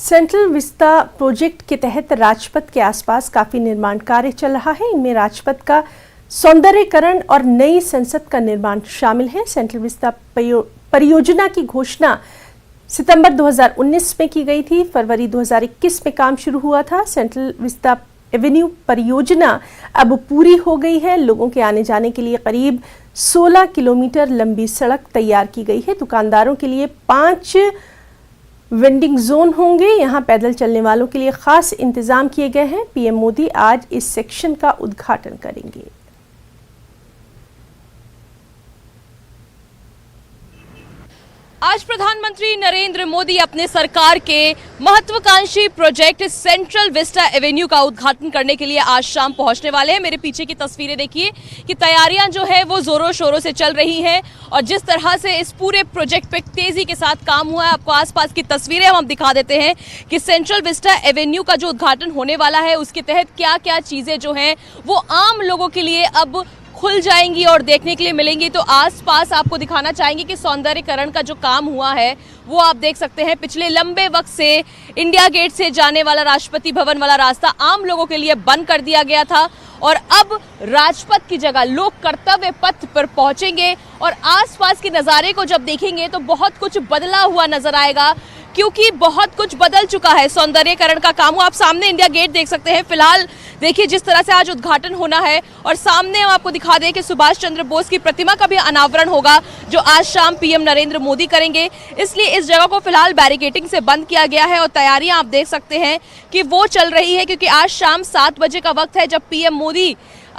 Central vista project के तहत राजपथ के आसपास काफी निर्माण कार्य चल रहा है। इनमें राजपथ का सौंदर्यीकरण और नई संसद का निर्माण शामिल है। सेंट्रल विस्ता परियोजना की घोषणा सितंबर 2019 में की गई थी। फरवरी 2021 में काम शुरू हुआ था। सेंट्रल विस्ता एवेन्यू परियोजना अब पूरी हो गई है। लोगों के आने जाने के लिए करीब 16 किलोमीटर लंबी सड़क तैयार की गई है। दुकानदारों के लिए 5 वेंडिंग जोन होंगे। यहां पैदल चलने वालों के लिए खास इंतजाम किए गए हैं। पीएम मोदी आज इस सेक्शन का उद्घाटन करेंगे। आज प्रधानमंत्री नरेंद्र मोदी अपने सरकार के महत्वाकांक्षी प्रोजेक्ट सेंट्रल विस्टा एवेन्यू का उद्घाटन करने के लिए आज शाम पहुंचने वाले हैं। मेरे पीछे की तस्वीरें देखिए कि तैयारियां जो है वो जोरों शोरों से चल रही हैं और जिस तरह से इस पूरे प्रोजेक्ट पे तेजी के साथ काम हुआ है, आपको आसपास की तस्वीरें हम दिखा देते हैं कि सेंट्रल विस्टा एवेन्यू का जो उद्घाटन होने वाला है उसके तहत क्या क्या चीजें जो हैं वो आम लोगों के लिए अब खुल जाएंगी और देखने के लिए मिलेंगी। तो आसपास आपको दिखाना चाहेंगे कि सौंदर्यीकरण का जो काम हुआ है वो आप देख सकते हैं। पिछले लंबे वक्त से इंडिया गेट से जाने वाला राष्ट्रपति भवन वाला रास्ता आम लोगों के लिए बंद कर दिया गया था और अब राजपथ की जगह लोग कर्तव्य पथ पर पहुंचेंगे और आसपास के नज़ारे को जब देखेंगे तो बहुत कुछ बदला हुआ नजर आएगा, क्योंकि बहुत कुछ बदल चुका है। सौंदर्यीकरण का काम आप सामने इंडिया गेट देख सकते हैं। फिलहाल देखिए जिस तरह से आज उद्घाटन होना है और सामने हम आपको दिखा दें कि सुभाष चंद्र बोस की प्रतिमा का भी अनावरण होगा जो आज शाम पीएम नरेंद्र मोदी करेंगे। इसलिए इस जगह को फिलहाल बैरिकेडिंग से बंद किया गया है और तैयारियां आप देख सकते हैं कि वो चल रही है, क्योंकि आज शाम 7 बजे का वक्त है जब पीएम मोदी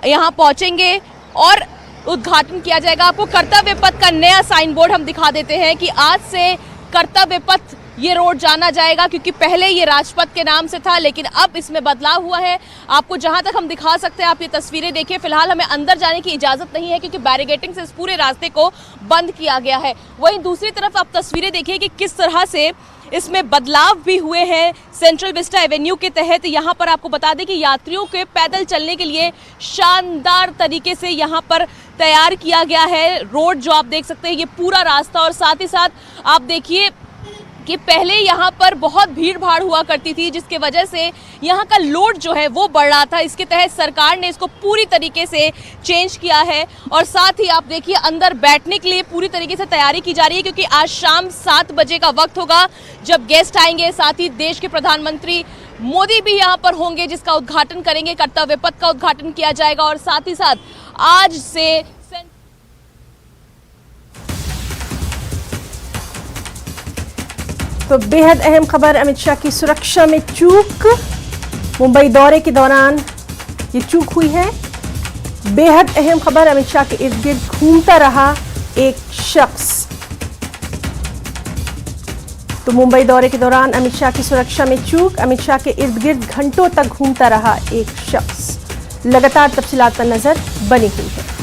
यहाँ पहुंचेंगे और उद्घाटन किया जाएगा। आपको कर्तव्य पथ का नया साइन बोर्ड हम दिखा देते हैं कि आज से कर्तव्य पथ ये रोड जाना जाएगा, क्योंकि पहले ये राजपथ के नाम से था लेकिन अब इसमें बदलाव हुआ है। आपको जहां तक हम दिखा सकते हैं आप ये तस्वीरें देखिए। फिलहाल हमें अंदर जाने की इजाजत नहीं है क्योंकि बैरिकेडिंग से इस पूरे रास्ते को बंद किया गया है। वहीं दूसरी तरफ आप तस्वीरें देखिए कि किस तरह से इसमें बदलाव भी हुए हैं। सेंट्रल विस्टा एवेन्यू के तहत यहाँ पर आपको बता दें कि यात्रियों के पैदल चलने के लिए शानदार तरीके से यहाँ पर तैयार किया गया है रोड, जो आप देख सकते हैं ये पूरा रास्ता। और साथ ही साथ आप देखिए कि पहले यहाँ पर बहुत भीड़ भाड़ हुआ करती थी जिसके वजह से यहाँ का लोड जो है वो बढ़ रहा था। इसके तहत सरकार ने इसको पूरी तरीके से चेंज किया है और साथ ही आप देखिए अंदर बैठने के लिए पूरी तरीके से तैयारी की जा रही है, क्योंकि आज शाम 7 बजे का वक्त होगा जब गेस्ट आएंगे। साथ ही देश के प्रधानमंत्री मोदी भी यहाँ पर होंगे जिसका उद्घाटन करेंगे। कर्तव्य पथ का उद्घाटन किया जाएगा और साथ ही साथ आज से तो बेहद अहम खबर, अमित शाह की सुरक्षा में चूक। मुंबई दौरे के दौरान ये चूक हुई है। बेहद अहम खबर, अमित शाह के इर्द गिर्द घूमता रहा एक शख्स। तो मुंबई दौरे के दौरान अमित शाह की सुरक्षा में चूक। अमित शाह के इर्द गिर्द घंटों तक घूमता रहा एक शख्स। लगातार तफसीलात पर नजर बनी हुई है।